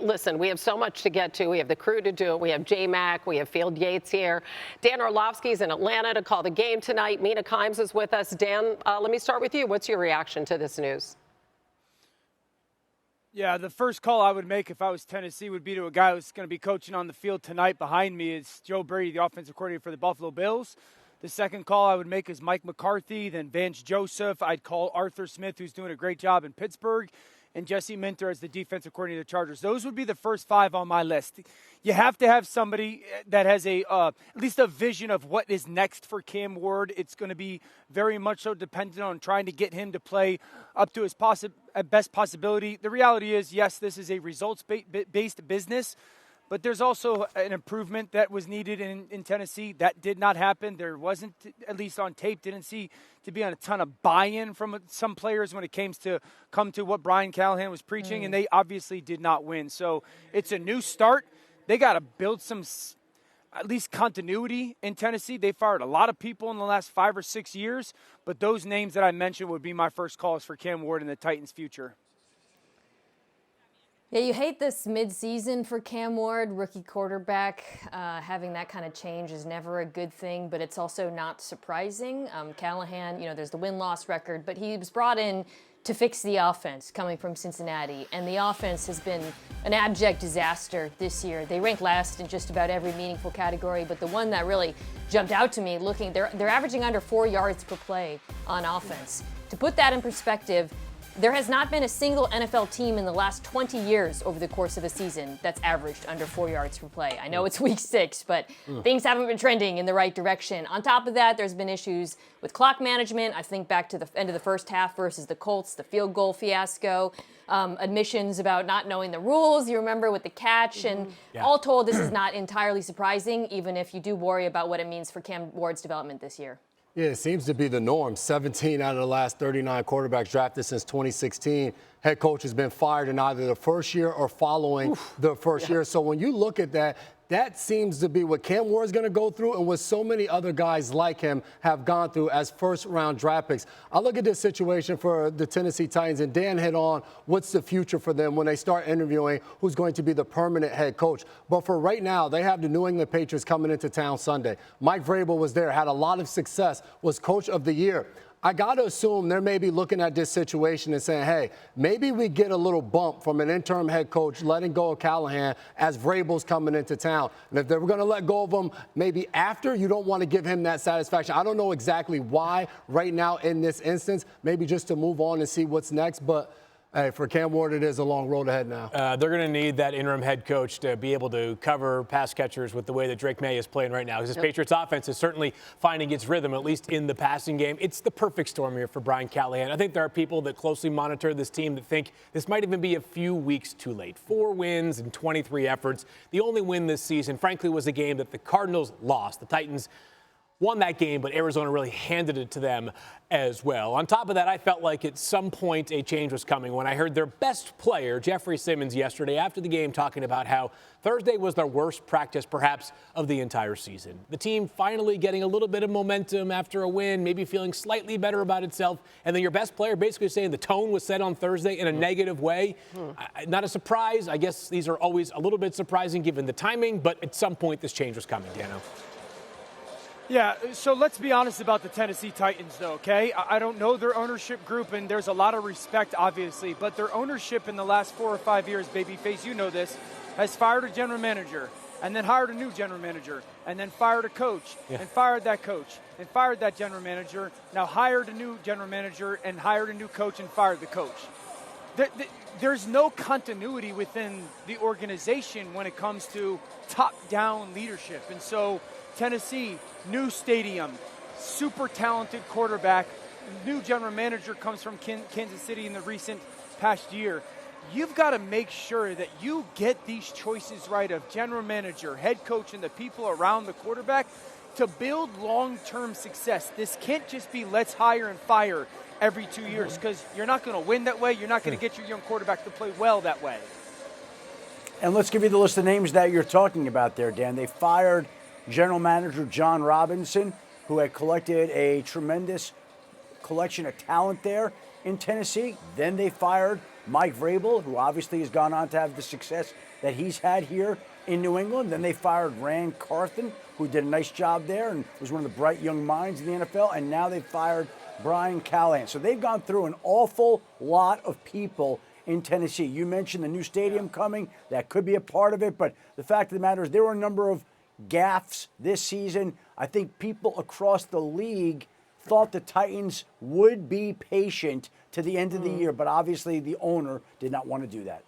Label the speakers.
Speaker 1: Listen, we have so much to get to. We have the crew to do it. We have J-Mac. We have Field Yates here. Dan Orlovsky's in Atlanta to call the game tonight. Mina Kimes is with us. Dan, let me start with you. What's your reaction to this news?
Speaker 2: Yeah, the first call I would make if I was Tennessee would be to a guy who's going to be coaching on the field tonight. Behind me is Joe Brady, the offensive coordinator for the Buffalo Bills. The second call I would make is Mike McCarthy, then Vance Joseph. I'd call Arthur Smith, who's doing a great job in Pittsburgh, and Jesse Minter as the defensive coordinator of the Chargers. Those would be the first five on my list. You have to have somebody that has at least a vision of what is next for Cam Ward. It's going to be very much so dependent on trying to get him to play up to his best possibility. The reality is, yes, this is a results-based business, but there's also an improvement that was needed in Tennessee. That did not happen. There wasn't, at least on tape, didn't see to be on a ton of buy-in from some players when it came to what Brian Callahan was preaching, and they obviously did not win. So it's a new start. They got to build some at least continuity in Tennessee. They fired a lot of people in the last 5 or 6 years, but those names that I mentioned would be my first calls for Cam Ward and the Titans' future.
Speaker 3: Yeah, you hate this midseason for Cam Ward, rookie quarterback. Having that kind of change is never a good thing, but it's also not surprising. Callahan, there's the win-loss record, but he was brought in to fix the offense coming from Cincinnati, and the offense has been an abject disaster this year. They rank last in just about every meaningful category, but the one that really jumped out to me they're averaging under 4 yards per play on offense. To put that in perspective, there has not been a single NFL team in the last 20 years over the course of a season that's averaged under 4 yards per play. I know it's week 6, but things haven't been trending in the right direction. On top of that, there's been issues with clock management. I think back to the end of the first half versus the Colts, the field goal fiasco, admissions about not knowing the rules, you remember, with the catch. And all told, this is not entirely surprising, even if you do worry about what it means for Cam Ward's development this year.
Speaker 4: Yeah, it seems to be the norm. 17 out of the last 39 quarterbacks drafted since 2016. Head coach has been fired in either the first year or following the first year. So when you look at that, that seems to be what Cam Ward is going to go through and what so many other guys like him have gone through as first-round draft picks. I look at this situation for the Tennessee Titans, and Dan hit on what's the future for them when they start interviewing who's going to be the permanent head coach. But for right now, they have the New England Patriots coming into town Sunday. Mike Vrabel was there, had a lot of success, was coach of the year. I got to assume they're maybe looking at this situation and saying, hey, maybe we get a little bump from an interim head coach letting go of Callahan as Vrabel's coming into town. And if they were going to let go of him maybe after, you don't want to give him that satisfaction. I don't know exactly why right now in this instance, maybe just to move on and see what's next. But hey, for Cam Ward, it is a long road ahead now.
Speaker 5: They're going to need that interim head coach to be able to cover pass catchers with the way that Drake May is playing right now. Because this Patriots offense is certainly finding its rhythm, at least in the passing game. It's the perfect storm here for Brian Callahan. I think there are people that closely monitor this team that think this might even be a few weeks too late. 4 wins and 23 efforts. The only win this season, frankly, was a game that the Cardinals lost. The Titans won that game, but Arizona really handed it to them as well. On top of that, I felt like at some point a change was coming when I heard their best player, Jeffrey Simmons, yesterday after the game talking about how Thursday was their worst practice perhaps of the entire season. The team finally getting a little bit of momentum after a win, maybe feeling slightly better about itself, and then your best player basically saying the tone was set on Thursday in a negative way. Not a surprise. I guess these are always a little bit surprising given the timing, but at some point this change was coming, Dano.
Speaker 2: Yeah, so let's be honest about the Tennessee Titans, though, okay? I don't know their ownership group, and there's a lot of respect, obviously, but their ownership in the last 4 or 5 years, babyface, you know this, has fired a general manager, and then hired a new general manager, and then fired a coach, and fired that coach, and fired that general manager, now hired a new general manager, and hired a new coach, and fired the coach. There's no continuity within the organization when it comes to top-down leadership, and so Tennessee, new stadium, super talented quarterback, new general manager comes from Kansas City in the recent past year. You've got to make sure that you get these choices right of general manager, head coach, and the people around the quarterback to build long-term success. This can't just be let's hire and fire every 2 years because you're not going to win that way. You're not going to get your young quarterback to play well that way.
Speaker 6: And let's give you the list of names that you're talking about there, Dan. They fired General Manager John Robinson, who had collected a tremendous collection of talent there in Tennessee. Then they fired Mike Vrabel, who obviously has gone on to have the success that he's had here in New England. Then they fired Rand Carthen, who did a nice job there and was one of the bright young minds in the NFL. And now they fired Brian Callahan. So they've gone through an awful lot of people in Tennessee. You mentioned the new stadium coming. That could be a part of it. But the fact of the matter is there were a number of gaffes this season. I think people across the league thought the Titans would be patient to the end of the year, but obviously the owner did not want to do that.